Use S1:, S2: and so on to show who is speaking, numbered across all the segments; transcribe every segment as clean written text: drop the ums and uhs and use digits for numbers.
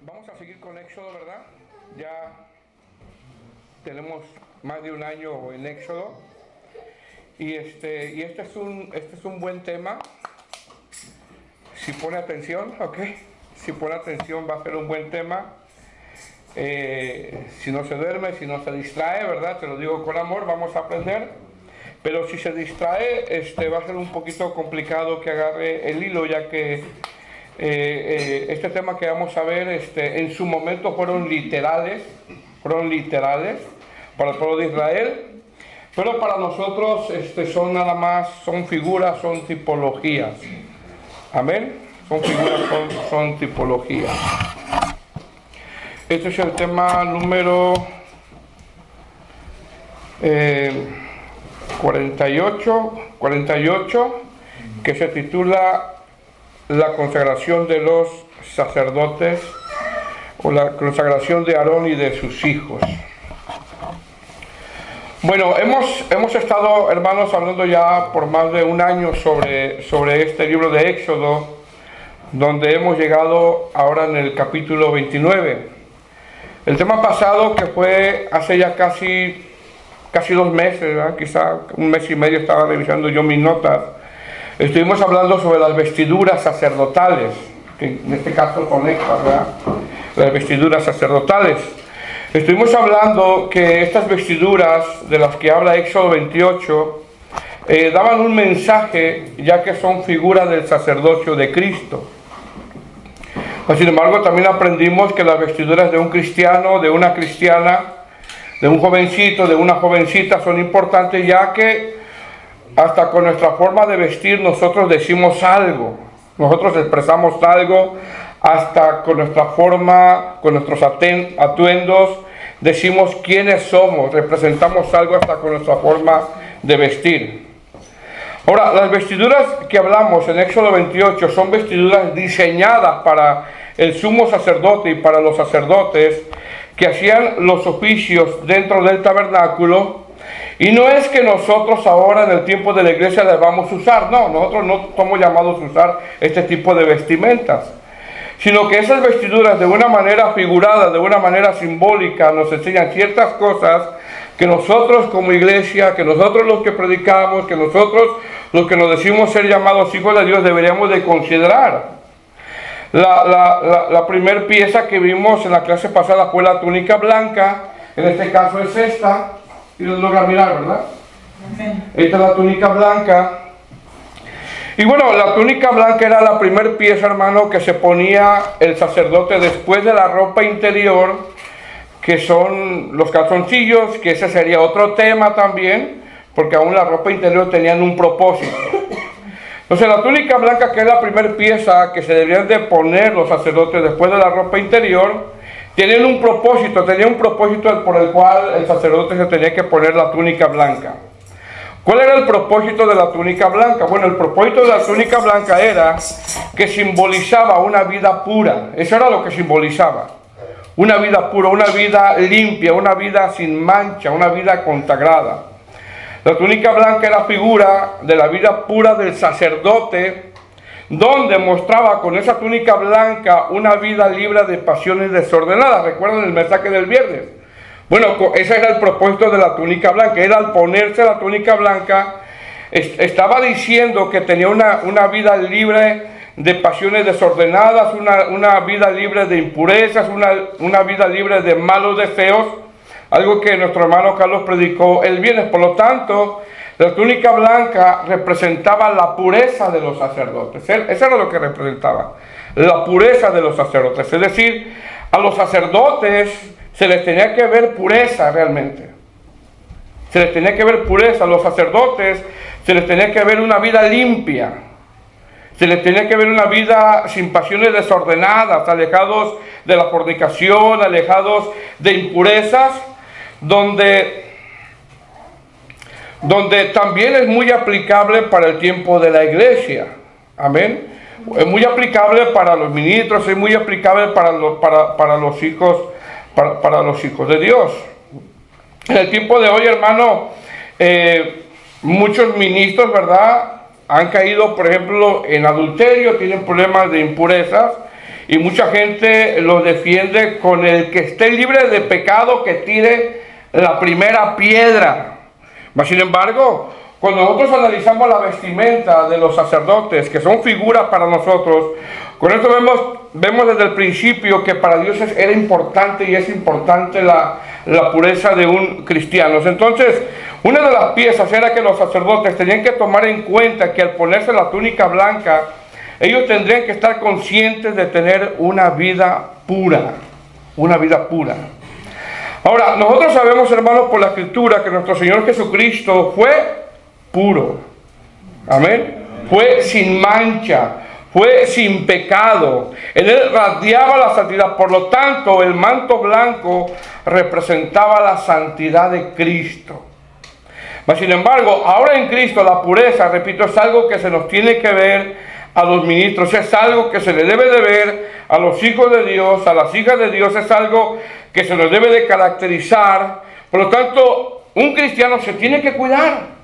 S1: Vamos a seguir con Éxodo, ¿verdad? Ya tenemos más de un año en Éxodo. Y este es un buen tema. Si pone atención, ¿ok? Si pone atención va a ser un buen tema. Si no se duerme, si no se distrae, ¿verdad? Te lo digo con amor, vamos a aprender. Pero si se distrae, va a ser un poquito complicado que agarre el hilo, ya que este tema que vamos a ver, en su momento fueron literales para el pueblo de Israel, pero para nosotros son nada más, son figuras, son tipologías. Amén. Son figuras, son tipologías. Este es el tema número 48, que se titula la consagración de los sacerdotes, o la consagración de Aarón y de sus hijos. Bueno, hemos estado, hermanos, hablando ya por más de un año sobre este libro de Éxodo, donde hemos llegado ahora en el capítulo 29. El tema pasado, que fue hace ya casi 2 meses, ¿verdad? Quizá un mes y medio, estaba revisando yo mis notas. Estuvimos hablando sobre las vestiduras sacerdotales, que en este caso son estas, ¿verdad? Las vestiduras sacerdotales. Estuvimos hablando que estas vestiduras de las que habla Éxodo 28 daban un mensaje, ya que son figuras del sacerdocio de Cristo. Sin embargo, también aprendimos que las vestiduras de un cristiano, de una cristiana, de un jovencito, de una jovencita son importantes, ya que hasta con nuestra forma de vestir nosotros decimos algo, nosotros expresamos algo, hasta con nuestra forma, con nuestros atuendos, decimos quiénes somos, representamos algo hasta con nuestra forma de vestir. Ahora, las vestiduras que hablamos en Éxodo 28 son vestiduras diseñadas para el sumo sacerdote y para los sacerdotes que hacían los oficios dentro del tabernáculo. Y no es que nosotros ahora en el tiempo de la iglesia las vamos a usar, no, nosotros no somos llamados a usar este tipo de vestimentas, sino que esas vestiduras de una manera figurada, de una manera simbólica, nos enseñan ciertas cosas que nosotros como iglesia, que nosotros los que predicamos, que nosotros los que nos decimos ser llamados hijos de Dios deberíamos de considerar. La primer pieza que vimos en la clase pasada fue la túnica blanca, en este caso es esta, y los logra mirar, ¿verdad? Esta es la túnica blanca. Y bueno, la túnica blanca era la primer pieza, hermano, que se ponía el sacerdote después de la ropa interior, que son los calzoncillos, que ese sería otro tema también, porque aún la ropa interior tenían un propósito. Entonces la túnica blanca, que es la primera pieza que se deberían de poner los sacerdotes después de la ropa interior, tenía un propósito por el cual el sacerdote se tenía que poner la túnica blanca. ¿Cuál era el propósito de la túnica blanca? Bueno, el propósito de la túnica blanca era que simbolizaba una vida pura. Eso era lo que simbolizaba. Una vida pura, una vida limpia, una vida sin mancha, una vida consagrada. La túnica blanca era figura de la vida pura del sacerdote, donde mostraba con esa túnica blanca una vida libre de pasiones desordenadas. ¿Recuerdan el mensaje del viernes? Bueno, ese era el propósito de la túnica blanca. Era al ponerse la túnica blanca, estaba diciendo que tenía una vida libre de pasiones desordenadas, una vida libre de impurezas, una vida libre de malos deseos, algo que nuestro hermano Carlos predicó el viernes. Por lo tanto, la túnica blanca representaba la pureza de los sacerdotes. Eso era lo que representaba, la pureza de los sacerdotes. Es decir, a los sacerdotes se les tenía que ver pureza realmente. Se les tenía que ver pureza. A los sacerdotes se les tenía que ver una vida limpia. Se les tenía que ver una vida sin pasiones desordenadas, alejados de la fornicación, alejados de impurezas, donde también es muy aplicable para el tiempo de la iglesia. Amén. Es muy aplicable para los ministros, es muy aplicable para los hijos, para los hijos de Dios. En el tiempo de hoy, hermano, muchos ministros, ¿verdad?, han caído, por ejemplo, en adulterio, tienen problemas de impurezas, Y mucha gente lo defiende con el que esté libre de pecado que tire la primera piedra. Mas sin embargo, cuando nosotros analizamos la vestimenta de los sacerdotes, que son figuras para nosotros, con esto vemos desde el principio que para Dios era importante y es importante la pureza de un cristiano. Entonces, una de las piezas era que los sacerdotes tenían que tomar en cuenta que al ponerse la túnica blanca, ellos tendrían que estar conscientes de tener una vida pura. Una vida pura. Ahora, nosotros sabemos, hermanos, por la Escritura, que nuestro Señor Jesucristo fue puro. Amén. Fue sin mancha, fue sin pecado. En él radiaba la santidad. Por lo tanto, el manto blanco representaba la santidad de Cristo. Mas sin embargo, ahora en Cristo la pureza, repito, es algo que se nos tiene que ver a los ministros, es algo que se le debe de ver a los hijos de Dios, a las hijas de Dios, es algo que se nos debe de caracterizar. Por lo tanto, un cristiano se tiene que cuidar.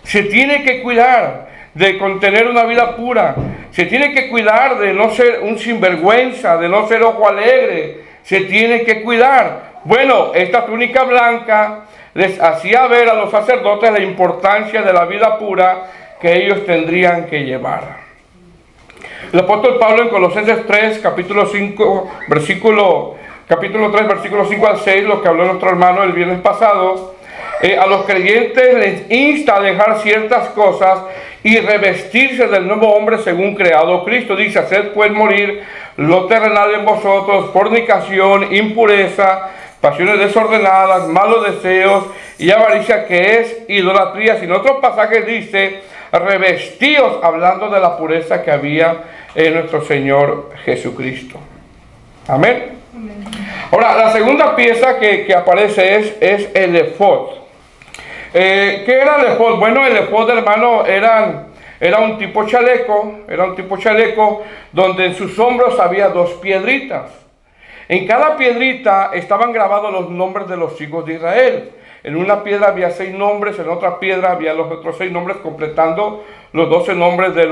S1: Se tiene que cuidar de contener una vida pura. Se tiene que cuidar de no ser un sinvergüenza, de no ser ojo alegre. Se tiene que cuidar. Bueno, esta túnica blanca les hacía ver a los sacerdotes la importancia de la vida pura que ellos tendrían que llevar. El apóstol Pablo en Colosenses 3, capítulo 3, versículo 5 al 6, lo que habló nuestro hermano el viernes pasado, a los creyentes les insta a dejar ciertas cosas y revestirse del nuevo hombre según creado Cristo. Dice, haced pues morir lo terrenal en vosotros, fornicación, impureza, pasiones desordenadas, malos deseos y avaricia, que es idolatría. En otros pasajes dice, revestíos, hablando de la pureza que había en nuestro Señor Jesucristo. Amén. Ahora, la segunda pieza que aparece es el efod. ¿Qué era el efod? Bueno, el efod, hermano, era un tipo chaleco, donde en sus hombros había dos piedritas. En cada piedrita estaban grabados los nombres de los hijos de Israel. En una piedra había 6 nombres, en otra piedra había los otros 6 nombres, completando los 12 nombres de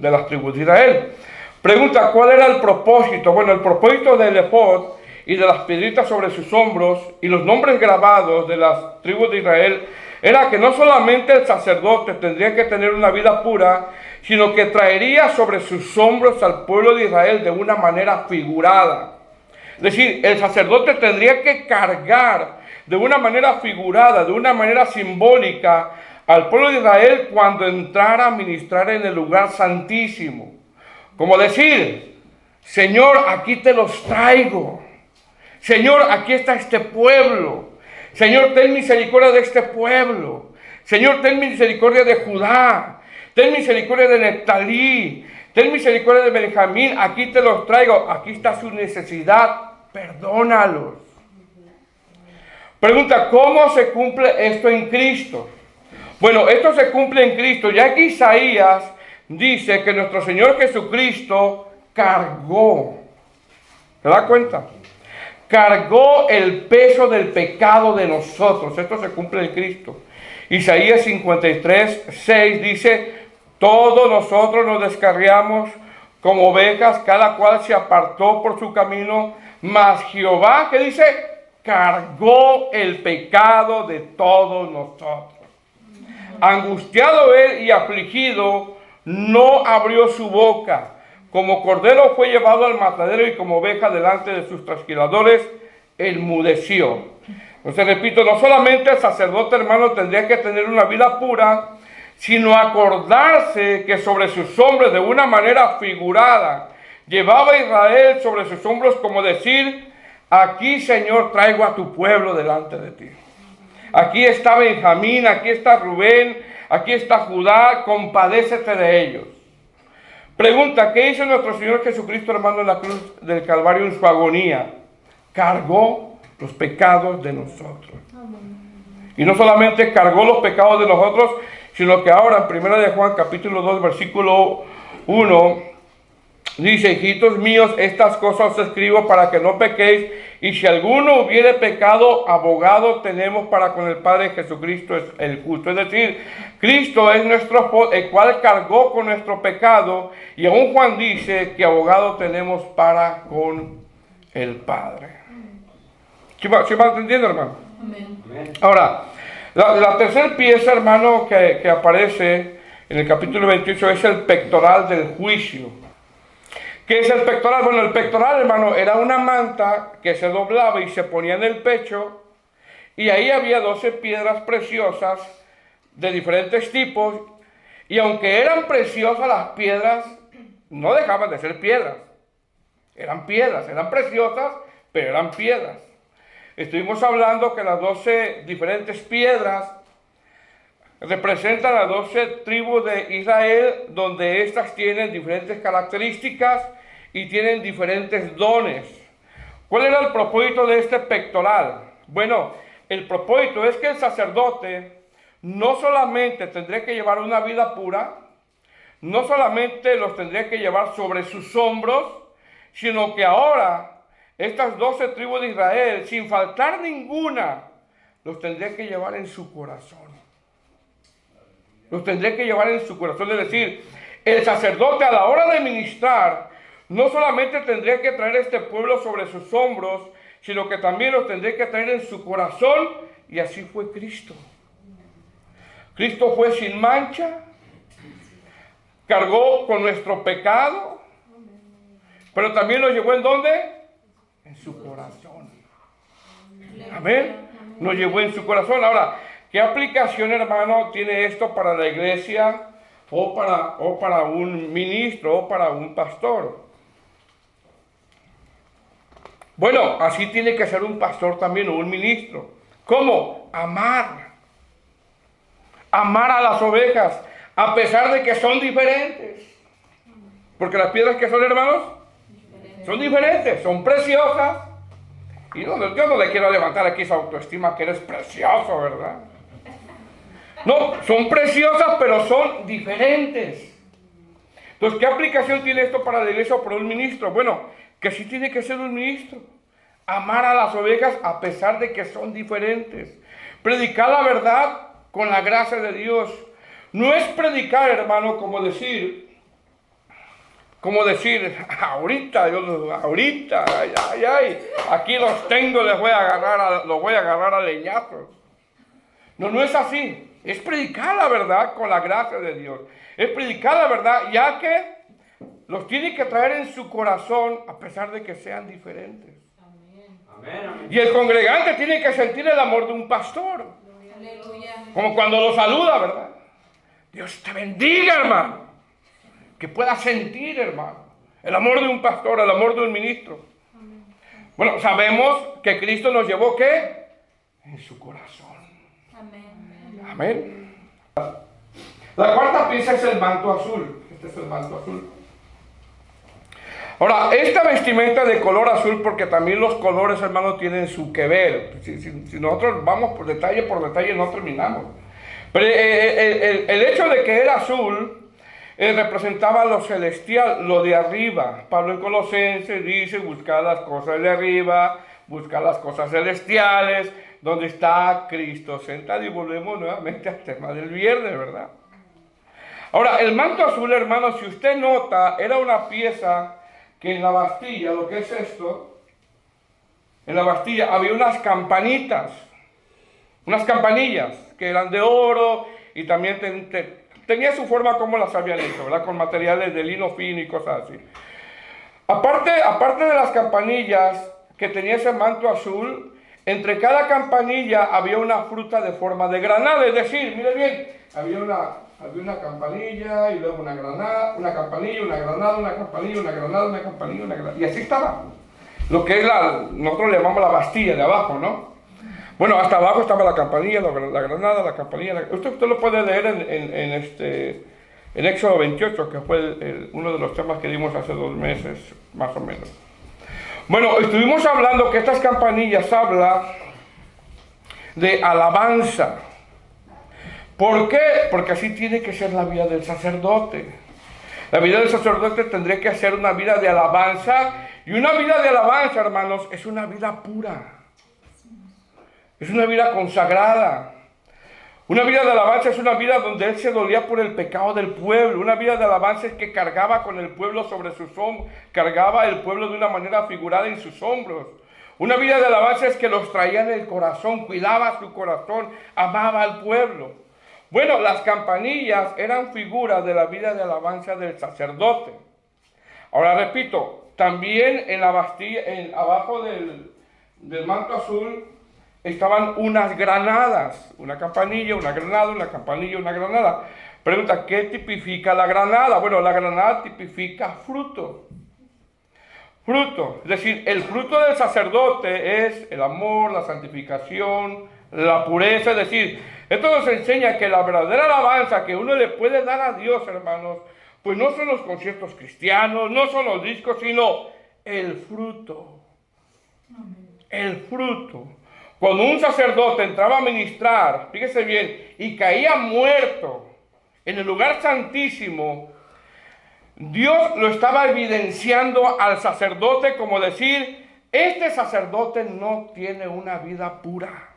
S1: las tribus de Israel. Pregunta, ¿cuál era el propósito? Bueno, el propósito del efod y de las piedritas sobre sus hombros y los nombres grabados de las tribus de Israel era que no solamente el sacerdote tendría que tener una vida pura, sino que traería sobre sus hombros al pueblo de Israel de una manera figurada. Es decir, el sacerdote tendría que cargar de una manera figurada, de una manera simbólica, al pueblo de Israel cuando entrara a ministrar en el lugar santísimo. Como decir, Señor, aquí te los traigo. Señor, aquí está este pueblo. Señor, ten misericordia de este pueblo. Señor, ten misericordia de Judá. Ten misericordia de Neftalí. Ten misericordia de Benjamín. Aquí te los traigo. Aquí está su necesidad. Perdónalos. Pregunta, ¿cómo se cumple esto en Cristo? Bueno, esto se cumple en Cristo. Ya que Isaías dice que nuestro Señor Jesucristo cargó. ¿Se da cuenta? Cargó el peso del pecado de nosotros. Esto se cumple en Cristo. Isaías 53, 6 dice, todos nosotros nos descarriamos como ovejas, cada cual se apartó por su camino, mas Jehová, ¿qué dice? Cargó el pecado de todos nosotros. Angustiado él y afligido, no abrió su boca. Como cordero fue llevado al matadero y como oveja delante de sus trasquiladores, enmudeció. Entonces repito, no solamente el sacerdote, hermano, tendría que tener una vida pura, sino acordarse que sobre sus hombros, de una manera figurada, llevaba a Israel sobre sus hombros, como decir, aquí, Señor, traigo a tu pueblo delante de ti. Aquí está Benjamín, aquí está Rubén, aquí está Judá, compadécete de ellos. Pregunta, ¿qué hizo nuestro Señor Jesucristo, hermano, en la cruz del Calvario en su agonía? Cargó los pecados de nosotros. Y no solamente cargó los pecados de nosotros, sino que ahora en 1 de Juan capítulo 2, versículo 1, Dice, hijitos míos, estas cosas os escribo para que no pequéis, y si alguno hubiere pecado, abogado tenemos para con el Padre, Jesucristo es el justo. Es decir, Cristo es nuestro, el cual cargó con nuestro pecado, y aún Juan dice que abogado tenemos para con el Padre. ¿Sí va entendiendo, hermano? Amén. Ahora, la tercera pieza, hermano, que aparece en el capítulo 28 es el pectoral del juicio. ¿Qué es el pectoral? Bueno, el pectoral, hermano, era una manta que se doblaba y se ponía en el pecho, y ahí había 12 piedras preciosas de diferentes tipos, y aunque eran preciosas las piedras, no dejaban de ser piedras. Eran piedras, eran preciosas, pero eran piedras. Estuvimos hablando que las 12 diferentes piedras representan las 12 tribus de Israel, donde estas tienen diferentes características y tienen diferentes dones. ¿Cuál era el propósito de este pectoral? Bueno, el propósito es que el sacerdote no solamente tendría que llevar una vida pura, no solamente los tendría que llevar sobre sus hombros, sino que ahora estas 12 tribus de Israel, sin faltar ninguna, los tendría que llevar en su corazón. Los tendría que llevar en su corazón. Es decir, el sacerdote a la hora de ministrar, no solamente tendría que traer este pueblo sobre sus hombros, sino que también los tendría que traer en su corazón, y así fue Cristo. Cristo fue sin mancha, cargó con nuestro pecado, pero también lo llevó ¿en dónde? En su corazón. Amén. Lo llevó en su corazón. Ahora, ¿qué aplicación, hermano, tiene esto para la iglesia o para un ministro o para un pastor? Bueno, así tiene que ser un pastor también o un ministro. ¿Cómo? Amar. Amar a las ovejas, a pesar de que son diferentes. Porque las piedras que son, hermanos, son diferentes, son preciosas. Y yo no le quiero levantar aquí esa autoestima que eres precioso, ¿verdad? No, son preciosas, pero son diferentes. Entonces, ¿qué aplicación tiene esto para la iglesia o para un ministro? Bueno, que sí tiene que ser un ministro. Amar a las ovejas a pesar de que son diferentes. Predicar la verdad con la gracia de Dios. No es predicar, hermano, como decir, ahorita, ay, aquí los tengo, los voy a agarrar a leñazos. No es así. Es predicar la verdad con la gracia de Dios. Es predicar la verdad, ya que los tiene que traer en su corazón a pesar de que sean diferentes. Amén. Y el congregante tiene que sentir el amor de un pastor. Aleluya. Como cuando lo saluda, ¿verdad? Dios te bendiga, hermano. Que pueda sentir, hermano, el amor de un pastor, el amor de un ministro. Amén. Bueno, sabemos que Cristo nos llevó, ¿qué? En su corazón. Amén. Amén. La cuarta pieza es el manto azul. Este es el manto azul. Ahora, esta vestimenta de color azul, porque también los colores, hermanos, tienen su que ver. Si nosotros vamos por detalle, no terminamos. Pero el hecho de que era azul representaba lo celestial, lo de arriba. Pablo en Colosenses dice, buscar las cosas de arriba, buscar las cosas celestiales, donde está Cristo sentado. Y volvemos nuevamente al tema del viernes, ¿verdad? Ahora, el manto azul, hermano, si usted nota, era una pieza que en la Bastilla, lo que es esto, en la Bastilla había unas campanitas, unas campanillas que eran de oro y también tenía su forma como las habían hecho, ¿verdad? Con materiales de lino fino y cosas así. Aparte de las campanillas que tenía ese manto azul, entre cada campanilla había una fruta de forma de granada, es decir, mire bien, había una campanilla y luego una granada, una campanilla, una granada, una campanilla, una granada, una campanilla, una granada, y así estaba. Lo que es nosotros le llamamos la Bastilla de abajo, ¿no? Bueno, hasta abajo estaba la campanilla, la granada, la campanilla. Usted lo puede leer en Éxodo 28, que fue uno de los temas que dimos hace 2 meses, más o menos. Bueno, estuvimos hablando que estas campanillas hablan de alabanza. ¿Por qué? Porque así tiene que ser la vida del sacerdote. La vida del sacerdote tendría que ser una vida de alabanza. Y una vida de alabanza, hermanos, es una vida pura. Es una vida consagrada. Una vida de alabanza es una vida donde él se dolía por el pecado del pueblo. Una vida de alabanza es que cargaba con el pueblo sobre sus hombros. Cargaba el pueblo de una manera figurada en sus hombros. Una vida de alabanza es que los traía en el corazón, cuidaba su corazón, amaba al pueblo. Bueno, las campanillas eran figuras de la vida de alabanza del sacerdote. Ahora repito, también en la bastilla, abajo del manto azul, estaban unas granadas, una campanilla, una granada, una campanilla, una granada. Pregunta, ¿qué tipifica la granada? Bueno, la granada tipifica fruto. Fruto, es decir, el fruto del sacerdote es el amor, la santificación, la pureza. Es decir, esto nos enseña que la verdadera alabanza que uno le puede dar a Dios, hermanos, pues no son los conciertos cristianos, no son los discos, sino el fruto. El fruto. Cuando un sacerdote entraba a ministrar, fíjese bien, y caía muerto en el lugar santísimo, Dios lo estaba evidenciando al sacerdote como decir, este sacerdote no tiene una vida pura.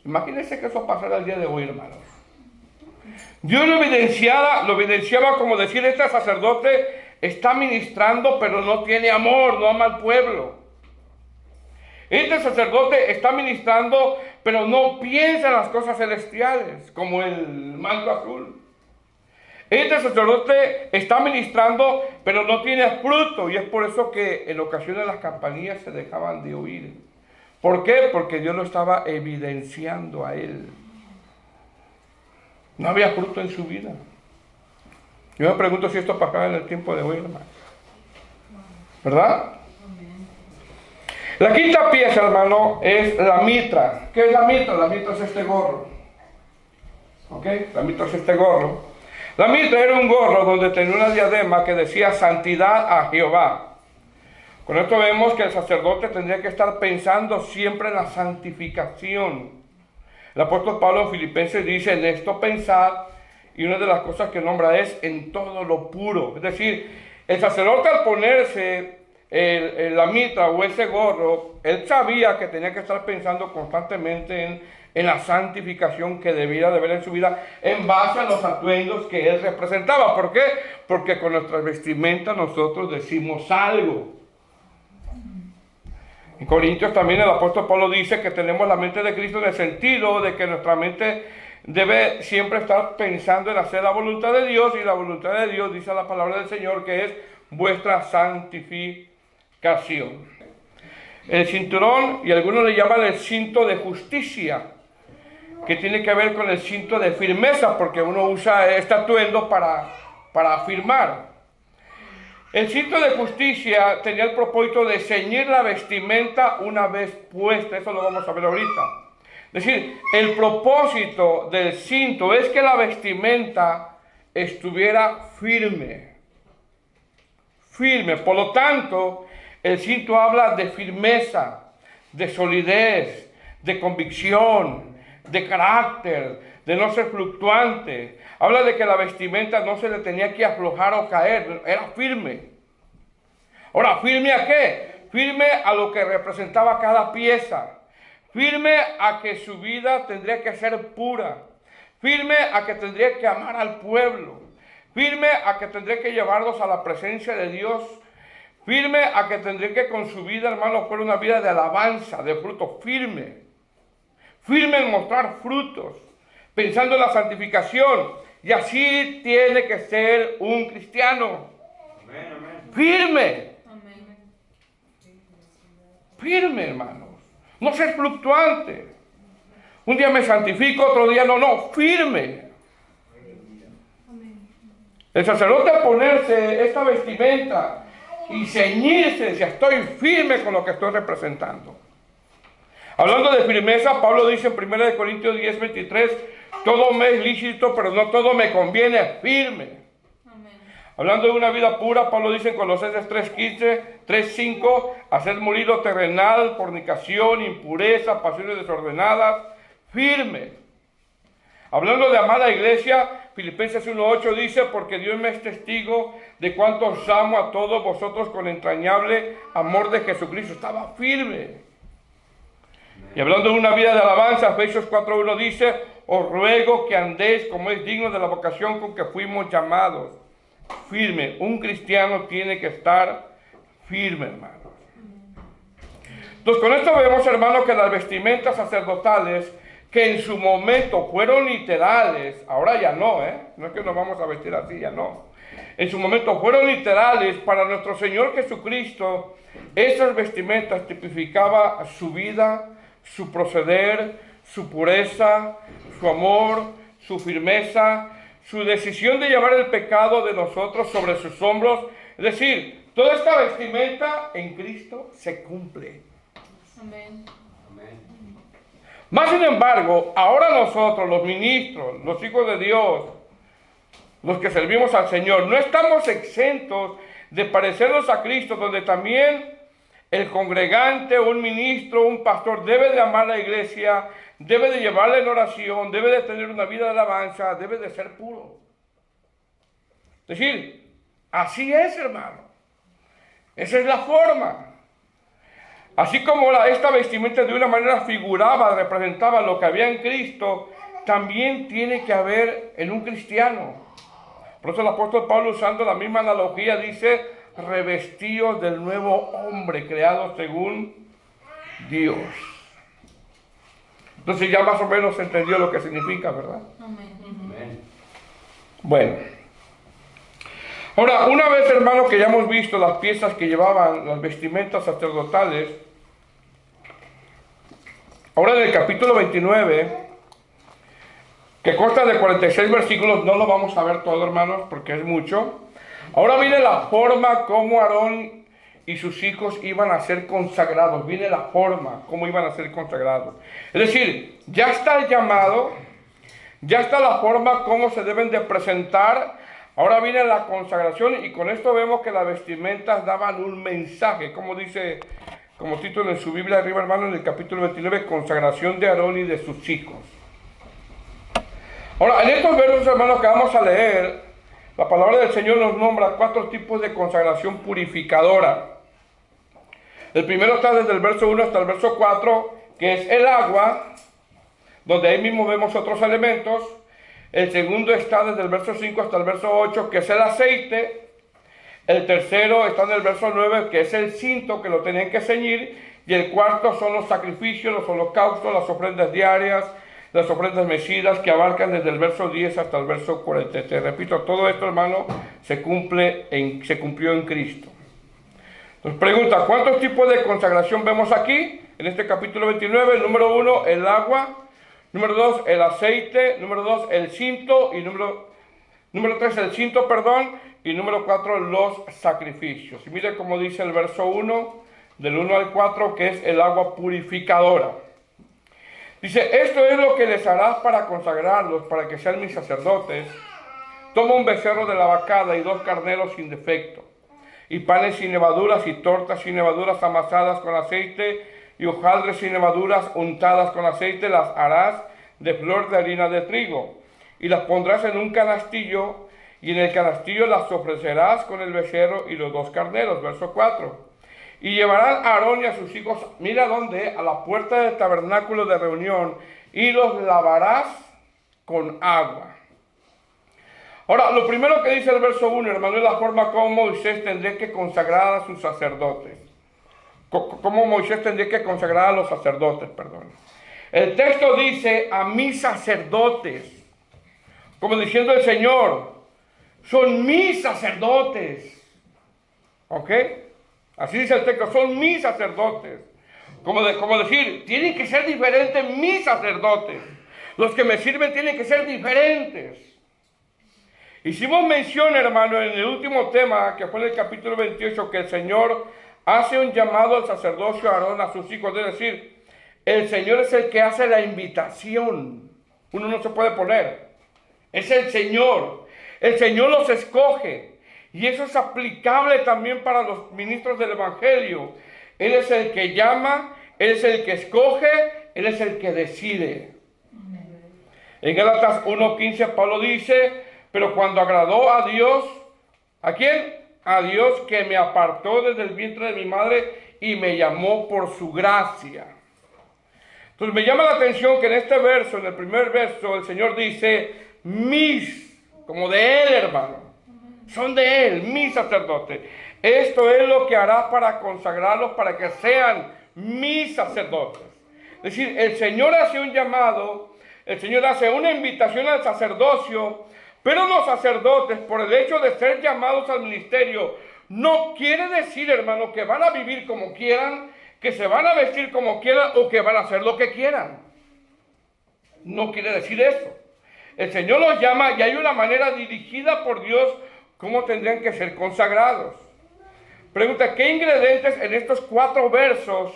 S1: Imagínense que eso pasara el día de hoy, hermanos. Dios lo evidenciaba como decir, este sacerdote está ministrando, pero no tiene amor, no ama al pueblo. Este sacerdote está ministrando, pero no piensa en las cosas celestiales, como el manto azul. Este sacerdote está ministrando, pero no tiene fruto, y es por eso que en ocasiones las campanillas se dejaban de oír. ¿Por qué? Porque Dios lo estaba evidenciando a él. No había fruto en su vida. Yo me pregunto si esto pasaba en el tiempo de hoy, hermano. ¿Verdad? La quinta pieza, hermano, es la mitra. ¿Qué es la mitra? La mitra es este gorro. ¿Ok? La mitra es este gorro. La mitra era un gorro donde tenía una diadema que decía santidad a Jehová. Con esto vemos que el sacerdote tendría que estar pensando siempre en la santificación. El apóstol Pablo en Filipenses dice, en esto pensad, y una de las cosas que nombra es en todo lo puro. Es decir, el sacerdote al ponerse la mitra o ese gorro, él sabía que tenía que estar pensando constantemente en la santificación que debía de ver en su vida en base a los atuendos que él representaba. ¿Por qué? Porque con nuestras vestimentas nosotros decimos algo. En Corintios también el apóstol Pablo dice que tenemos la mente de Cristo en el sentido de que nuestra mente debe siempre estar pensando en hacer la voluntad de Dios, y la voluntad de Dios, dice la palabra del Señor, que es vuestra santificación. El cinturón, y algunos le llaman el cinto de justicia, que tiene que ver con el cinto de firmeza, porque uno usa este atuendo para afirmar. El cinto de justicia tenía el propósito de ceñir la vestimenta una vez puesta. Eso lo vamos a ver ahorita. Es decir, el propósito del cinto es que la vestimenta estuviera firme. Firme. Por lo tanto, el cinto habla de firmeza, de solidez, de convicción, de carácter, de no ser fluctuante. Habla de que la vestimenta no se le tenía que aflojar o caer, era firme. Ahora, ¿firme a qué? Firme a lo que representaba cada pieza. Firme a que su vida tendría que ser pura. Firme a que tendría que amar al pueblo. Firme a que tendría que llevarlos a la presencia de Dios. Firme a que tendría que con su vida, hermano, fuera una vida de alabanza, de fruto. Firme. Firme en mostrar frutos, pensando en la santificación. Y así tiene que ser un cristiano. Amén, amén. Firme. Amén. Firme, hermanos. No ser fluctuante. Un día me santifico, otro día no. Firme. Amén. El sacerdote al ponerse esta vestimenta y ceñirse, decía, estoy firme con lo que estoy representando. Hablando de firmeza, Pablo dice en 1 Corintios 10:23, todo me es lícito, pero no todo me conviene, firme. Amén. Hablando de una vida pura, Pablo dice en Colosenses 3:15, 3:5, hacer morir lo terrenal, fornicación, impureza, pasiones desordenadas, firme. Hablando de amar a la iglesia, Filipenses 1:8 dice, porque Dios me es testigo de cuánto os amo a todos vosotros con entrañable amor de Jesucristo. Estaba firme. Y hablando de una vida de alabanza, Efesios 4:1 dice, os ruego que andéis como es digno de la vocación con que fuimos llamados. Firme. Un cristiano tiene que estar firme, hermanos. Entonces, con esto vemos, hermanos, que las vestimentas sacerdotales, que en su momento fueron literales, ahora ya no, no es que nos vamos a vestir así, ya no. En su momento fueron literales para nuestro Señor Jesucristo. Esas vestimentas tipificaban su vida, su proceder, su pureza, su amor, su firmeza, su decisión de llevar el pecado de nosotros sobre sus hombros. Es decir, toda esta vestimenta en Cristo se cumple.
S2: Amén.
S1: Más sin embargo, ahora nosotros, los ministros, los hijos de Dios, los que servimos al Señor, no estamos exentos de parecernos a Cristo, donde también el congregante, un ministro, un pastor debe de amar la iglesia, debe de llevarla en oración, debe de tener una vida de alabanza, debe de ser puro. Es decir, así es, hermano. Esa es la forma. Así como esta vestimenta de una manera figuraba, representaba lo que había en Cristo, también tiene que haber en un cristiano. Por eso el apóstol Pablo, usando la misma analogía, dice, revestidos del nuevo hombre creado según Dios. Entonces ya más o menos se entendió lo que significa, ¿verdad?
S2: Amén.
S1: Bueno. Ahora, una vez, hermano, que ya hemos visto las piezas que llevaban las vestimentas sacerdotales, ahora en el capítulo 29, que consta de 46 versículos, no lo vamos a ver todo, hermanos, porque es mucho. Ahora viene la forma como Aarón y sus hijos iban a ser consagrados. Viene la forma como iban a ser consagrados. Es decir, ya está el llamado, ya está la forma como se deben de presentar. Ahora viene la consagración y con esto vemos que las vestimentas daban un mensaje, como dice, como título en su Biblia arriba, hermano, en el capítulo 29, consagración de Aarón y de sus hijos. Ahora, en estos versos, hermanos, que vamos a leer, la palabra del Señor nos nombra 4 tipos de consagración purificadora. El primero está desde el verso 1 hasta el verso 4, que es el agua, donde ahí mismo vemos otros elementos. El segundo está desde el verso 5 hasta el verso 8, que es el aceite. El tercero está en el verso 9, que es el cinto que lo tenían que ceñir. Y el cuarto son los sacrificios, los holocaustos, las ofrendas diarias, las ofrendas mecidas, que abarcan desde el verso 10 hasta el verso 40. Te repito, todo esto, hermano, se cumplió en Cristo. Nos pregunta, ¿cuántos tipos de consagración vemos aquí? En este capítulo 29, número 1, el agua. Número 2, el aceite. Número 2, el cinto. Y número 3, el cinto, perdón. Y número 4, los sacrificios. Y mire cómo dice el verso 1, del 1 al 4, que es el agua purificadora. Dice, esto es lo que les harás para consagrarlos, para que sean mis sacerdotes. Toma un becerro de la vacada y 2 carneros sin defecto, y panes sin levaduras y tortas sin levaduras amasadas con aceite, y hojaldres sin levaduras untadas con aceite, las harás de flor de harina de trigo, y las pondrás en un canastillo, y en el canastillo las ofrecerás con el becerro y los 2 carneros. Verso 4. Y llevarán a Aarón y a sus hijos, mira dónde, a la puerta del tabernáculo de reunión, y los lavarás con agua. Ahora, lo primero que dice el verso 1, hermano, es la forma como Moisés tendría que consagrar a sus sacerdotes. Cómo Moisés tendría que consagrar a los sacerdotes, perdón. El texto dice, a mis sacerdotes, como diciendo el Señor, son mis sacerdotes. ¿Ok? Así dice el texto, son mis sacerdotes. Como decir, tienen que ser diferentes mis sacerdotes. Los que me sirven tienen que ser diferentes. Hicimos mención, hermano, en el último tema, que fue en el capítulo 28, que el Señor hace un llamado al sacerdocio Aarón a sus hijos. Es decir, el Señor es el que hace la invitación. Uno no se puede poner. Es el Señor. El Señor los escoge. Y eso es aplicable también para los ministros del Evangelio. Él es el que llama, Él es el que escoge, Él es el que decide. En Gálatas 1:15 Pablo dice, pero cuando agradó a Dios, ¿a quién? A Dios que me apartó desde el vientre de mi madre y me llamó por su gracia. Entonces me llama la atención que en este verso, en el primer verso, el Señor dice, mis, como de Él, hermano. Son de Él, mis sacerdotes. Esto es lo que hará para consagrarlos, para que sean mis sacerdotes. Es decir, el Señor hace un llamado, el Señor hace una invitación al sacerdocio, pero los sacerdotes, por el hecho de ser llamados al ministerio, no quiere decir, hermano, que van a vivir como quieran, que se van a vestir como quieran o que van a hacer lo que quieran. No quiere decir eso. El Señor los llama y hay una manera dirigida por Dios cómo tendrían que ser consagrados. Pregunta, ¿qué ingredientes en estos 4 versos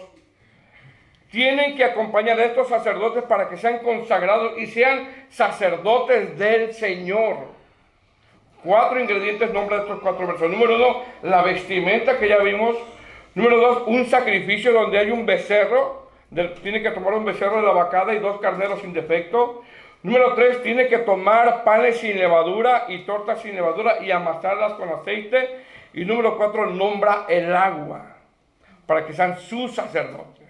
S1: tienen que acompañar a estos sacerdotes para que sean consagrados y sean sacerdotes del Señor? 4 ingredientes nombra estos 4 versos. Número 1, la vestimenta que ya vimos. Número 2, un sacrificio donde hay un becerro. Tiene que tomar un becerro de la vacada y 2 carneros sin defecto. Número 3, tiene que tomar panes sin levadura y tortas sin levadura y amasarlas con aceite. Y número 4, nombra el agua para que sean sus sacerdotes.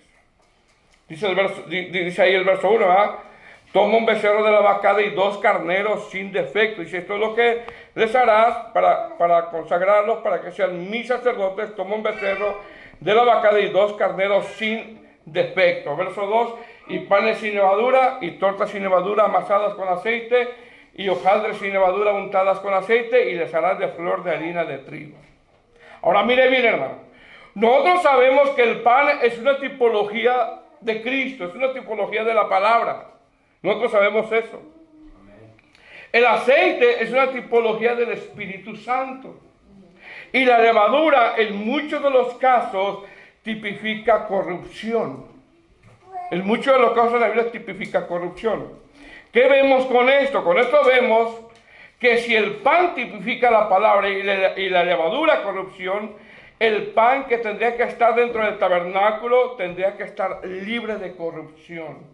S1: Dice ahí el verso 1, ¿verdad? Toma un becerro de la vacada y 2 carneros sin defecto. Dice, esto es lo que les harás para consagrarlos, para que sean mis sacerdotes. Toma un becerro de la vacada y 2 carneros sin defecto. Verso 2, y panes sin levadura y tortas sin levadura amasadas con aceite y hojaldres sin levadura untadas con aceite y les harás de flor de harina de trigo. Ahora mire bien, hermano. Nosotros sabemos que el pan es una tipología de Cristo, es una tipología de la palabra. Nosotros sabemos eso. El aceite es una tipología del Espíritu Santo. Y la levadura, en muchos de los casos, tipifica corrupción. En muchos de los casos de la Biblia tipifica corrupción. ¿Qué vemos con esto? Con esto vemos que si el pan tipifica la palabra y la levadura corrupción, el pan que tendría que estar dentro del tabernáculo tendría que estar libre de corrupción.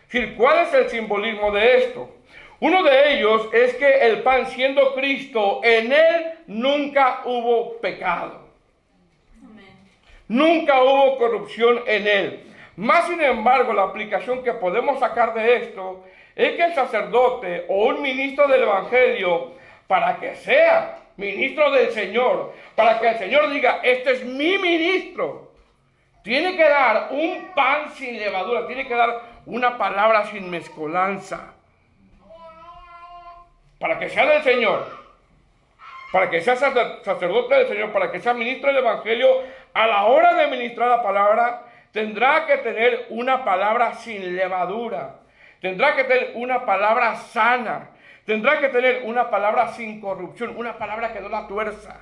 S1: Es decir, ¿cuál es el simbolismo de esto? Uno de ellos es que el pan, siendo Cristo, en él nunca hubo pecado.
S2: Amén.
S1: Nunca hubo corrupción en él. Más sin embargo, la aplicación que podemos sacar de esto es que el sacerdote o un ministro del Evangelio, para que sea ministro del Señor, para que el Señor diga, este es mi ministro, tiene que dar un pan sin levadura, tiene que dar una palabra sin mezcolanza. Para que sea del Señor, para que sea sacerdote del Señor, para que sea ministro del Evangelio, a la hora de ministrar la palabra, tendrá que tener una palabra sin levadura, tendrá que tener una palabra sana, tendrá que tener una palabra sin corrupción, una palabra que no la tuerza,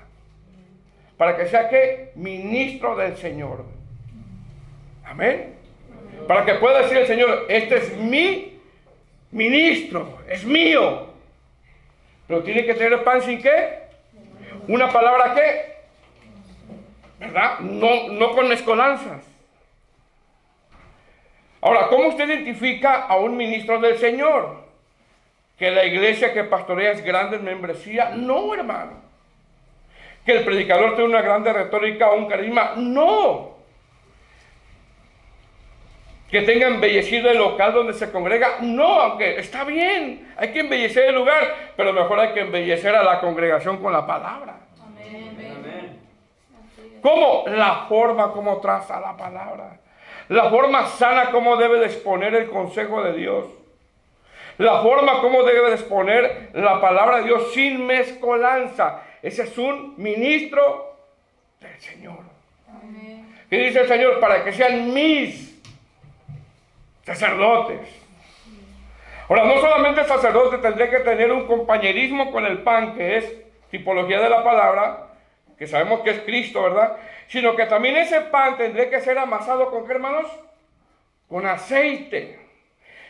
S1: para que sea que ministro del Señor. Amén. Para que pueda decir el Señor, este es mi ministro, es mío. Pero tiene que tener el pan sin qué, una palabra que, ¿verdad? No con mezcolanzas. Ahora, ¿cómo usted identifica a un ministro del Señor? ¿Que la iglesia que pastorea es grande en membresía? No, hermano. ¿Que el predicador tiene una grande retórica o un carisma? No. ¿Que tenga embellecido el local donde se congrega? No, aunque está bien, hay que embellecer el lugar, pero mejor hay que embellecer a la congregación con la palabra.
S2: Amén. Amén.
S1: ¿Cómo? La forma como traza la palabra. La forma sana como debe de exponer el consejo de Dios. La forma como debe de exponer la palabra de Dios sin mezcolanza. Ese es un ministro del Señor.
S2: Amén.
S1: ¿Qué dice el Señor? Para que sean mis sacerdotes. Ahora, no solamente el sacerdote tendría que tener un compañerismo con el pan, que es tipología de la palabra, que sabemos que es Cristo, ¿verdad? Sino que también ese pan tendría que ser amasado ¿con qué, hermanos? Con aceite.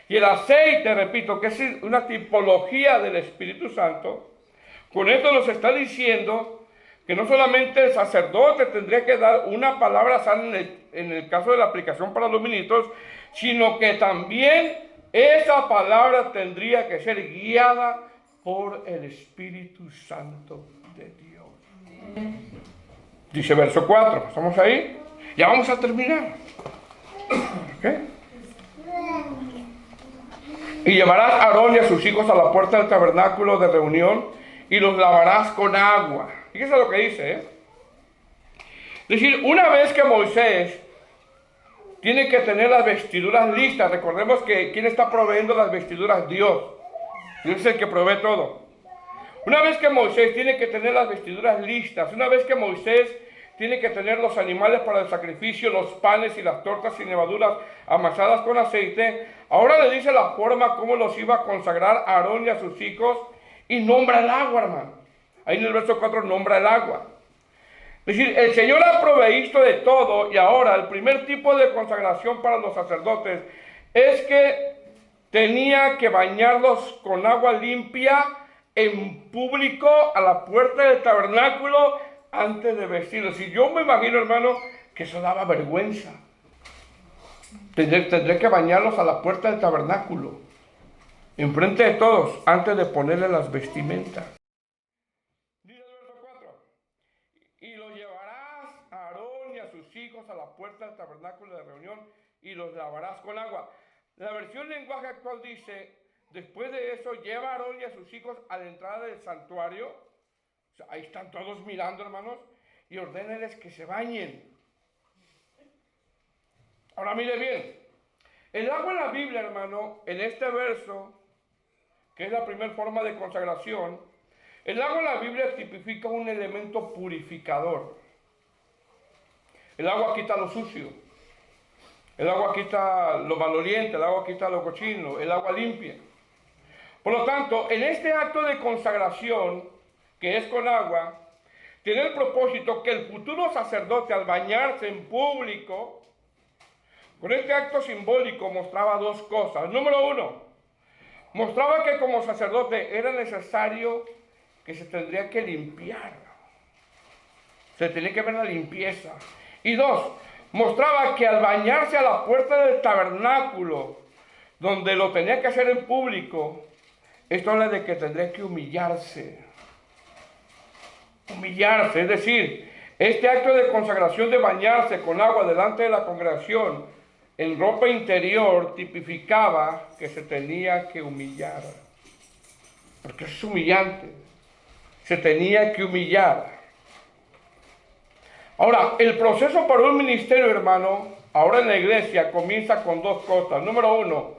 S1: Y el aceite, repito, que es una tipología del Espíritu Santo, con esto nos está diciendo que no solamente el sacerdote tendría que dar una palabra sana en el caso de la aplicación para los ministros, sino que también esa palabra tendría que ser guiada por el Espíritu Santo de Dios. Dice verso 4, ¿estamos ahí? Ya vamos a terminar. ¿Okay? Y llevarás a Aarón y a sus hijos a la puerta del tabernáculo de reunión y los lavarás con agua. Fíjese lo que dice, Es decir, una vez que Moisés tiene que tener las vestiduras listas, recordemos que ¿quién está proveyendo las vestiduras? Dios. Dios es el que provee todo. Una vez que Moisés tiene que tener las vestiduras listas, una vez que Moisés tiene que tener los animales para el sacrificio, los panes y las tortas sin levaduras amasadas con aceite, ahora le dice la forma como los iba a consagrar a Aarón y a sus hijos y nombra el agua, hermano. Ahí en el verso 4 nombra el agua. Es decir, el Señor ha proveído de todo y ahora el primer tipo de consagración para los sacerdotes es que tenía que bañarlos con agua limpia en público a la puerta del tabernáculo antes de vestirlos. Y yo me imagino, hermano, que eso daba vergüenza. Tendré que bañarlos a la puerta del tabernáculo, enfrente de todos, antes de ponerle las vestimentas. Dice el verso 4. Y los llevarás a Aarón y a sus hijos a la puerta del tabernáculo de reunión y los lavarás con agua. La versión lenguaje actual dice, después de eso, lleva a Aarón y a sus hijos a la entrada del santuario. O sea, ahí están todos mirando, hermanos, y ordénales que se bañen. Ahora mire bien, el agua en la Biblia, hermano, en este verso, que es la primera forma de consagración, el agua en la Biblia tipifica un elemento purificador. El agua quita lo sucio, el agua quita lo maloliente, el agua quita lo cochino, el agua limpia. Por lo tanto, en este acto de consagración, que es con agua, tiene el propósito que el futuro sacerdote, al bañarse en público, con este acto simbólico mostraba dos cosas. Número uno, mostraba que como sacerdote era necesario que se tendría que limpiar. Se tenía que ver la limpieza. Y dos, mostraba que al bañarse a la puerta del tabernáculo, donde lo tenía que hacer en público, esto habla de que tendría que humillarse. Humillarse, es decir, este acto de consagración de bañarse con agua delante de la congregación en ropa interior tipificaba que se tenía que humillar. Porque es humillante. Se tenía que humillar. Ahora, el proceso para un ministerio, hermano, ahora en la iglesia comienza con dos cosas. Número uno,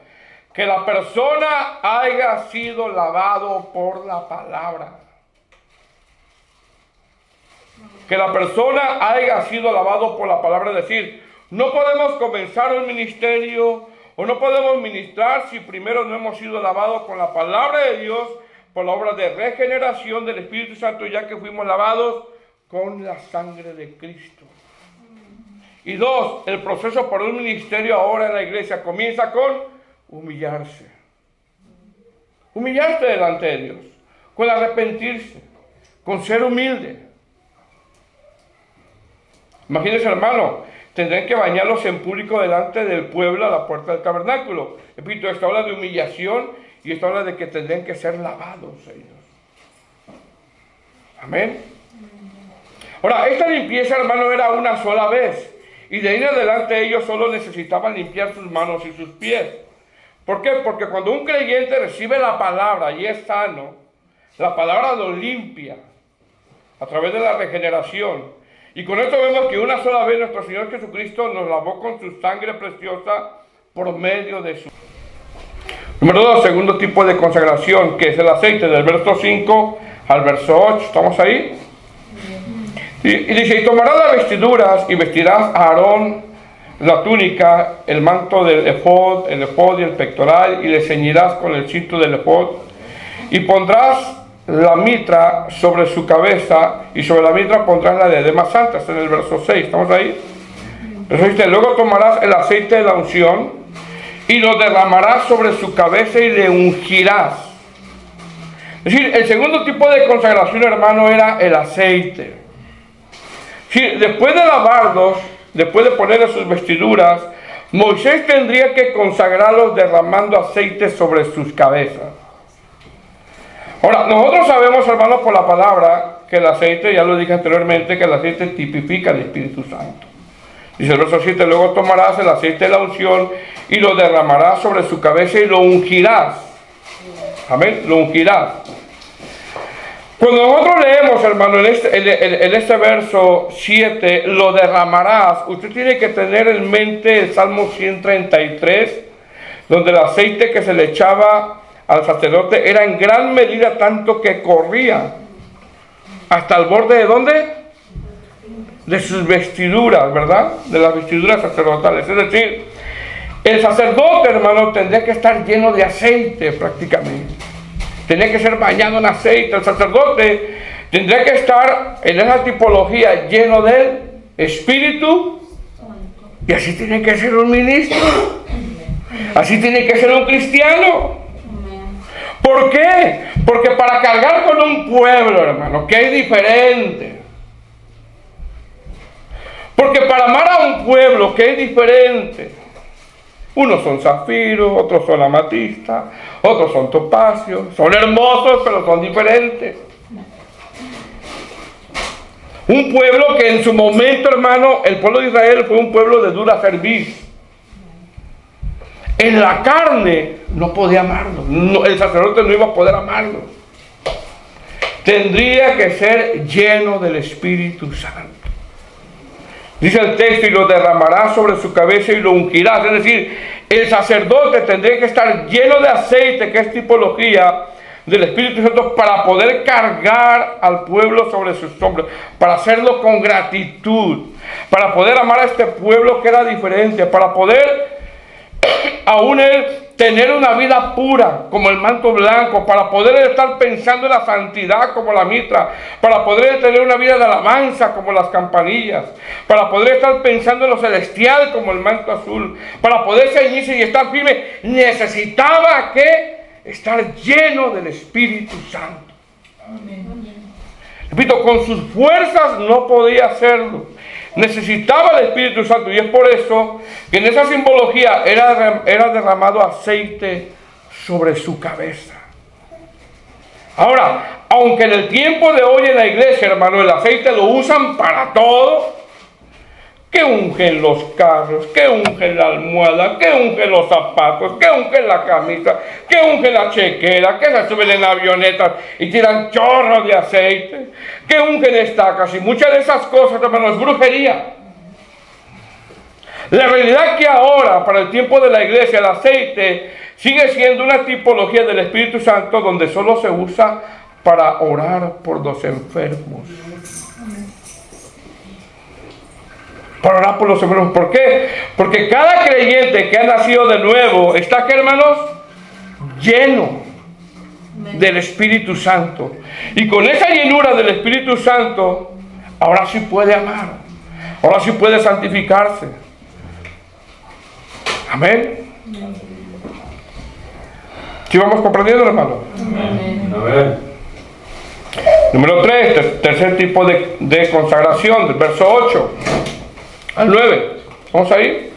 S1: que la persona haya sido lavado por la palabra. Que la persona haya sido lavado por la palabra, es decir, no podemos comenzar un ministerio o no podemos ministrar si primero no hemos sido lavados con la palabra de Dios por la obra de regeneración del Espíritu Santo, ya que fuimos lavados con la sangre de Cristo. Y dos, el proceso para un ministerio ahora en la iglesia comienza con humillarse. Humillarse delante de Dios, con arrepentirse, con ser humilde. Imagínense, hermano, tendrán que bañarlos en público delante del pueblo a la puerta del tabernáculo. Repito, esto habla de humillación y esto habla de que tendrán que ser lavados ellos. Amén. Ahora, esta limpieza, hermano, era una sola vez. Y de ahí en adelante ellos solo necesitaban limpiar sus manos y sus pies. ¿Por qué? Porque cuando un creyente recibe la palabra y es sano, la palabra lo limpia a través de la regeneración. Y con esto vemos que una sola vez nuestro Señor Jesucristo nos lavó con su sangre preciosa por medio de su... Número 2, segundo tipo de consagración, que es el aceite, del verso 5 al verso 8. ¿Estamos ahí? Y dice, y tomarás las vestiduras y vestirás a Aarón la túnica, el manto del efod, el efod y el pectoral, y le ceñirás con el cinto del efod, y pondrás la mitra sobre su cabeza, y sobre la mitra pondrás la diadema santa. Está en el verso 6, ¿estamos ahí? Eso dice, luego tomarás el aceite de la unción y lo derramarás sobre su cabeza y le ungirás. Es decir, el segundo tipo de consagración, hermano, era el aceite. Sí, después de lavarlos, después de ponerle sus vestiduras, Moisés tendría que consagrarlos derramando aceite sobre sus cabezas. Ahora, nosotros sabemos, hermanos, por la palabra, que el aceite, ya lo dije anteriormente, que el aceite tipifica al Espíritu Santo. Dice el verso 7, luego tomarás el aceite de la unción y lo derramarás sobre su cabeza y lo ungirás. Amén, lo ungirás. Cuando nosotros leemos, hermano, en este verso 7, lo derramarás, usted tiene que tener en mente el Salmo 133, donde el aceite que se le echaba al sacerdote era en gran medida tanto que corría hasta el borde de ¿dónde? De sus vestiduras, ¿verdad? De las vestiduras sacerdotales. Es decir, el sacerdote, hermano, tendría que estar lleno de aceite prácticamente. Tendría que ser bañado en aceite. El sacerdote tendría que estar en esa tipología lleno del Espíritu. Y así tiene que ser un ministro. Así tiene que ser un cristiano. ¿Por qué? Porque para cargar con un pueblo, hermano, que es diferente. Porque para amar a un pueblo que es diferente. Unos son zafiros, otros son amatistas, otros son topacios. Son hermosos, pero son diferentes. Un pueblo que en su momento, hermano, el pueblo de Israel fue un pueblo de dura cerviz. En la carne no podía amarlo. No, el sacerdote no iba a poder amarlo. Tendría que ser lleno del Espíritu Santo. Dice el texto, y lo derramará sobre su cabeza y lo ungirá. Es decir, el sacerdote tendría que estar lleno de aceite, que es tipología del Espíritu Santo, para poder cargar al pueblo sobre sus hombros, para hacerlo con gratitud, para poder amar a este pueblo que era diferente, para poder aún él tener una vida pura como el manto blanco, para poder estar pensando en la santidad como la mitra, para poder tener una vida de alabanza como las campanillas, para poder estar pensando en lo celestial como el manto azul, para poder ceñirse y estar firme, necesitaba estar lleno del Espíritu Santo. Repito, con sus fuerzas no podía hacerlo. Necesitaba el Espíritu Santo, y es por eso que en esa simbología era derramado aceite sobre su cabeza. Ahora, aunque en el tiempo de hoy en la iglesia, hermano, el aceite lo usan para todo, que ungen los carros, que ungen la almohada, que ungen los zapatos, que ungen la camisa, que ungen la chequera, que se suben en avionetas y tiran chorros de aceite, que ungen estacas, y muchas de esas cosas, hermano, es brujería. La realidad es que ahora, para el tiempo de la iglesia, el aceite sigue siendo una tipología del Espíritu Santo, donde solo se usa para orar por los enfermos. Para orar por los enfermos. ¿Por qué? Porque cada creyente que ha nacido de nuevo está, ¿qué, hermanos? Lleno del Espíritu Santo. Y con esa llenura del Espíritu Santo, ahora sí puede amar. Ahora sí puede santificarse. Amén. ¿Sí vamos comprendiendo, hermano? Amén. Número 3, tercer tipo de consagración, del verso 8 al 9. Vamos ahí.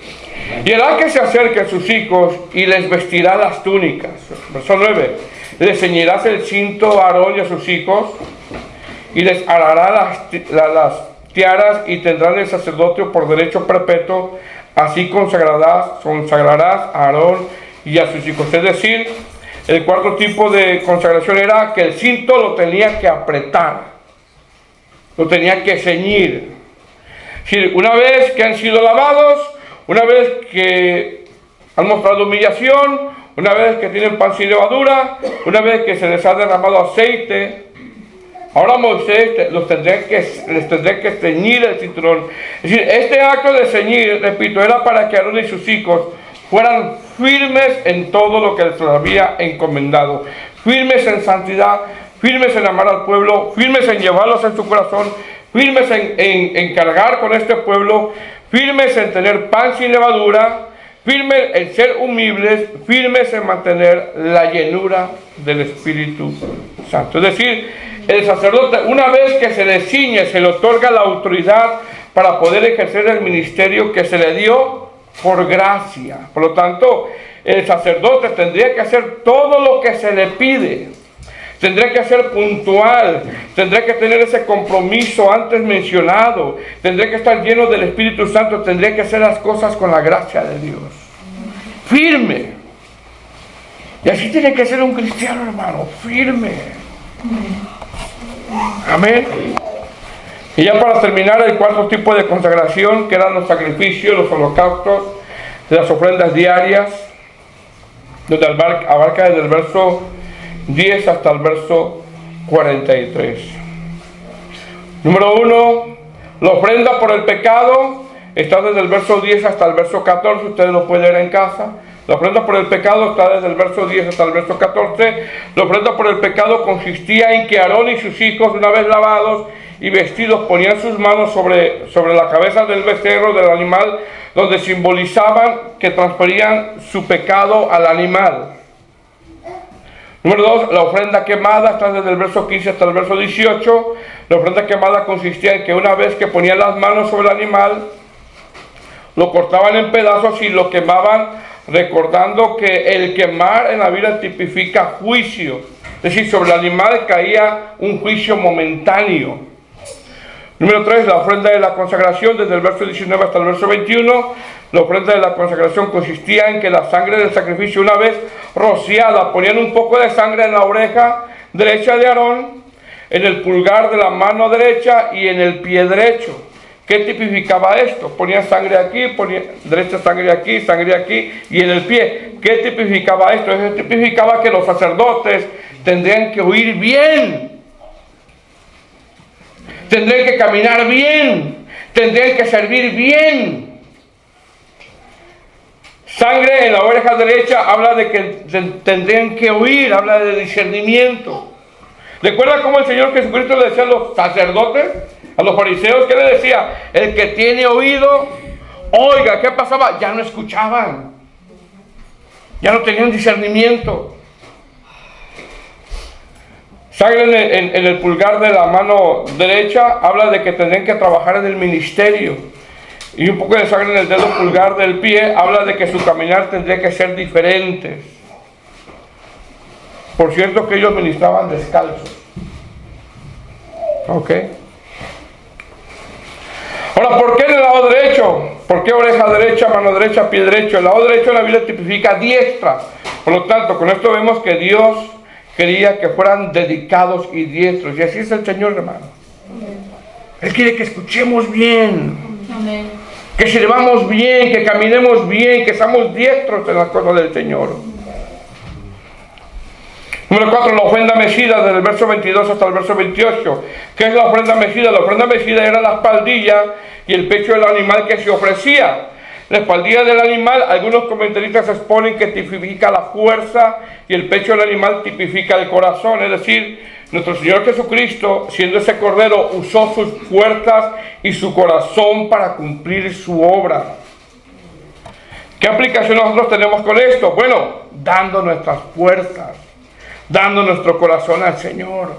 S1: Y hará que se acerquen sus hijos y les vestirá las túnicas. Verso 9. Les ceñirás el cinto a Aarón y a sus hijos y les hará las tiaras, y tendrán el sacerdocio por derecho perpetuo. Así consagrarás a Aarón y a sus hijos. Es decir, el cuarto tipo de consagración era que el cinto lo tenía que apretar, lo tenía que ceñir. Una vez que han sido lavados, una vez que han mostrado humillación, una vez que tienen pan sin levadura, una vez que se les ha derramado aceite, ahora Moisés les tendría que ceñir el cinturón. Es decir, este acto de ceñir, repito, era para que Aarón y sus hijos fueran firmes en todo lo que les había encomendado, firmes en santidad, firmes en amar al pueblo, firmes en llevarlos en su corazón, firmes en cargar con este pueblo, firmes en tener pan sin levadura, firmes en ser humildes, firmes en mantener la llenura del Espíritu Santo. Es decir, el sacerdote, una vez que se le ciñe, se le otorga la autoridad para poder ejercer el ministerio que se le dio, por gracia. Por lo tanto, el sacerdote tendría que hacer todo lo que se le pide. Tendría que ser puntual, tendría que tener ese compromiso antes mencionado, tendría que estar lleno del Espíritu Santo, tendría que hacer las cosas con la gracia de Dios. Firme. Y así tiene que ser un cristiano, hermano, firme. Amén. Y ya para terminar, el cuarto tipo de consagración, que eran los sacrificios, los holocaustos, las ofrendas diarias, donde abarca desde el verso 10 hasta el verso 43. Número 1, la ofrenda por el pecado está desde el verso 10 hasta el verso 14, ustedes lo pueden leer en casa. La ofrenda por el pecado está desde el verso 10 hasta el verso 14. La ofrenda por el pecado consistía en que Aarón y sus hijos, una vez lavados y vestidos, ponían sus manos sobre la cabeza del becerro, del animal, donde simbolizaban que transferían su pecado al animal. Número 2, la ofrenda quemada está desde el verso 15 hasta el verso 18. La ofrenda quemada consistía en que una vez que ponían las manos sobre el animal, lo cortaban en pedazos y lo quemaban, recordando que el quemar en la Biblia tipifica juicio. Es decir, sobre el animal caía un juicio momentáneo. Número 3, la ofrenda de la consagración, desde el verso 19 hasta el verso 21. La ofrenda de la consagración consistía en que la sangre del sacrificio, una vez rociada, ponían un poco de sangre en la oreja derecha de Aarón, en el pulgar de la mano derecha y en el pie derecho. ¿Qué tipificaba esto? Ponían sangre aquí, derecha sangre aquí y en el pie. ¿Qué tipificaba esto? Eso tipificaba que los sacerdotes tendrían que oír bien, tendrían que caminar bien, tendrían que servir bien. Sangre en la oreja derecha habla de que tendrían que oír, habla de discernimiento. ¿Recuerda cómo el Señor Jesucristo le decía a los sacerdotes, a los fariseos? ¿Qué le decía? El que tiene oído, oiga. ¿Qué pasaba? Ya no escuchaban, ya no tenían discernimiento. Sangre en el pulgar de la mano derecha habla de que tendrían que trabajar en el ministerio. Y un poco de sangre en el dedo pulgar del pie habla de que su caminar tendría que ser diferente. Por cierto que ellos ministraban descalzos. ¿Ok? Ahora, ¿por qué en el lado derecho? ¿Por qué oreja derecha, mano derecha, pie derecho? El lado derecho de la Biblia tipifica diestra. Por lo tanto, con esto vemos que Dios quería que fueran dedicados y diestros. Y así es el Señor, hermano. Él quiere que escuchemos bien.
S2: Amén.
S1: Que sirvamos bien, que caminemos bien, que seamos diestros en las cosas del Señor. Número 4, la ofrenda mecida, desde el verso 22 hasta el verso 28. ¿Qué es la ofrenda mecida? La ofrenda mecida era la espaldilla y el pecho del animal que se ofrecía. La espaldilla del animal, algunos comentaristas exponen que tipifica la fuerza y el pecho del animal tipifica el corazón. Es decir, nuestro Señor Jesucristo, siendo ese cordero, usó sus fuerzas y su corazón para cumplir su obra. ¿Qué aplicación nosotros tenemos con esto? Bueno, dando nuestras fuerzas, dando nuestro corazón al Señor.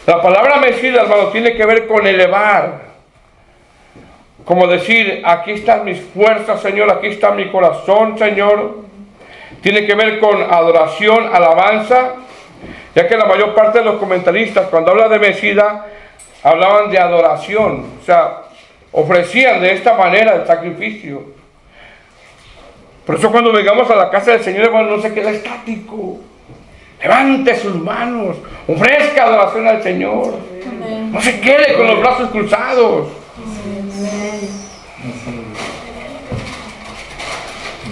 S1: La palabra mecida, hermano, tiene que ver con elevar. Como decir, aquí están mis fuerzas, Señor, aquí está mi corazón, Señor. Tiene que ver con adoración, alabanza, ya que la mayor parte de los comentaristas, cuando hablan de mecida, hablaban de adoración. O sea, ofrecían de esta manera el sacrificio. Por eso cuando vengamos a la casa del Señor, hermano, no se queda estático. Levante sus manos, ofrezca adoración al Señor. No se quede con los brazos cruzados.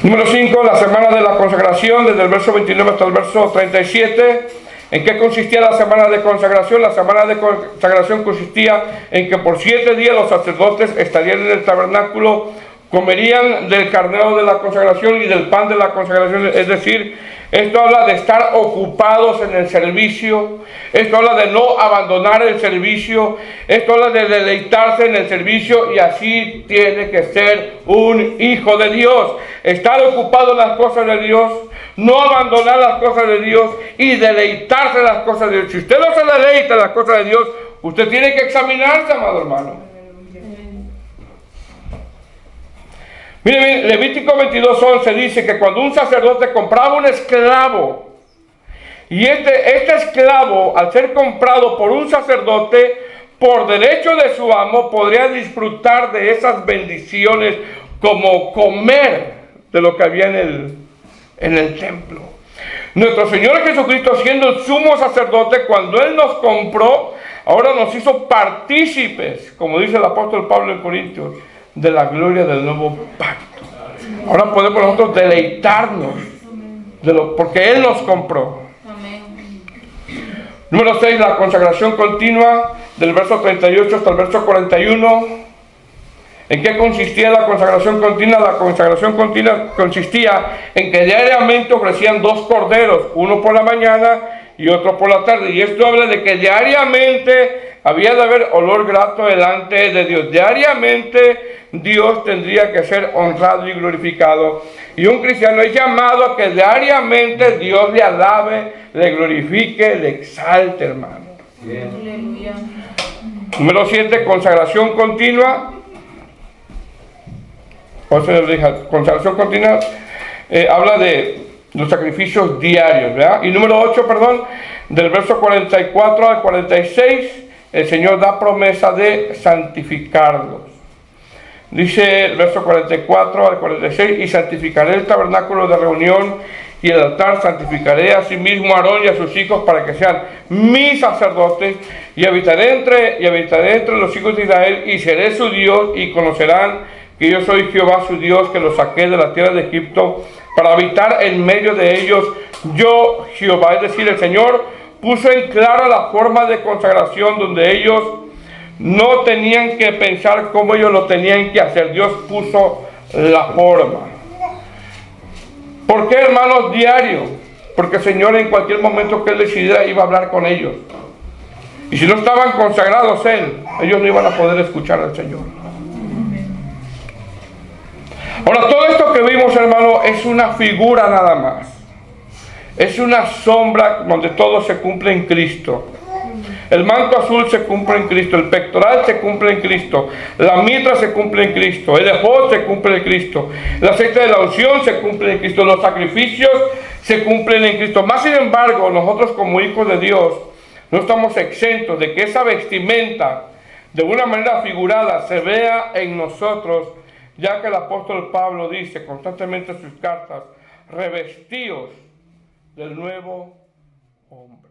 S1: Número 5, la semana de la consagración, desde el verso 29 hasta el verso 37. ¿En qué consistía la semana de consagración? La semana de consagración consistía en que por 7 días los sacerdotes estarían en el tabernáculo, comerían del carnero de la consagración y del pan de la consagración. Es decir, esto habla de estar ocupados en el servicio. Esto habla de no abandonar el servicio. Esto habla de deleitarse en el servicio, y así tiene que ser un hijo de Dios. Estar ocupado en las cosas de Dios, no abandonar las cosas de Dios y deleitarse en las cosas de Dios. Si usted no se deleita en las cosas de Dios, usted tiene que examinarse, amado hermano. Miren, Levítico 22:11 dice que cuando un sacerdote compraba un esclavo, y este esclavo, al ser comprado por un sacerdote, por derecho de su amo, podría disfrutar de esas bendiciones como comer de lo que había en el templo. Nuestro Señor Jesucristo, siendo el sumo sacerdote, cuando Él nos compró, ahora nos hizo partícipes, como dice el apóstol Pablo en Corintios, de la gloria del nuevo pacto. Ahora podemos nosotros deleitarnos porque Él nos compró.
S2: Amén.
S1: Número 6, la consagración continua, del verso 38 hasta el verso 41. ¿En qué consistía la consagración continua? La consagración continua consistía en que diariamente ofrecían 2 corderos, uno por la mañana y otro por la tarde. Y esto habla de que diariamente había de haber olor grato delante de Dios. Diariamente Dios tendría que ser honrado y glorificado. Y un cristiano es llamado a que diariamente Dios le alabe, le glorifique, le exalte, hermano.
S2: Aleluya.
S1: Número 7, consagración continua. Consagración continua habla de los sacrificios diarios, ¿verdad? Y número 8, del verso 44 al 46, el Señor da promesa de santificarlos. Dice el verso 44 al 46, y santificaré el tabernáculo de reunión y el altar, santificaré a sí mismo a Aarón y a sus hijos para que sean mis sacerdotes, y habitaré entre los hijos de Israel, y seré su Dios, y conocerán que yo soy Jehová su Dios, que los saqué de la tierra de Egipto para habitar en medio de ellos. Yo, Jehová, es decir, el Señor puso en claro la forma de consagración donde ellos no tenían que pensar cómo ellos lo tenían que hacer. Dios puso la forma. ¿Por qué, hermanos, diario? Porque el Señor en cualquier momento que Él decidiera iba a hablar con ellos. Y si no estaban consagrados ellos no iban a poder escuchar al Señor. Ahora, todo esto que vimos, hermano, es una figura nada más. Es una sombra donde todo se cumple en Cristo. El manto azul se cumple en Cristo, el pectoral se cumple en Cristo, la mitra se cumple en Cristo, el efod se cumple en Cristo, el aceite de la unción se cumple en Cristo, los sacrificios se cumplen en Cristo. Más sin embargo, nosotros como hijos de Dios no estamos exentos de que esa vestimenta, de una manera figurada, se vea en nosotros, ya que el apóstol Pablo dice constantemente en sus cartas: revestíos del nuevo hombre.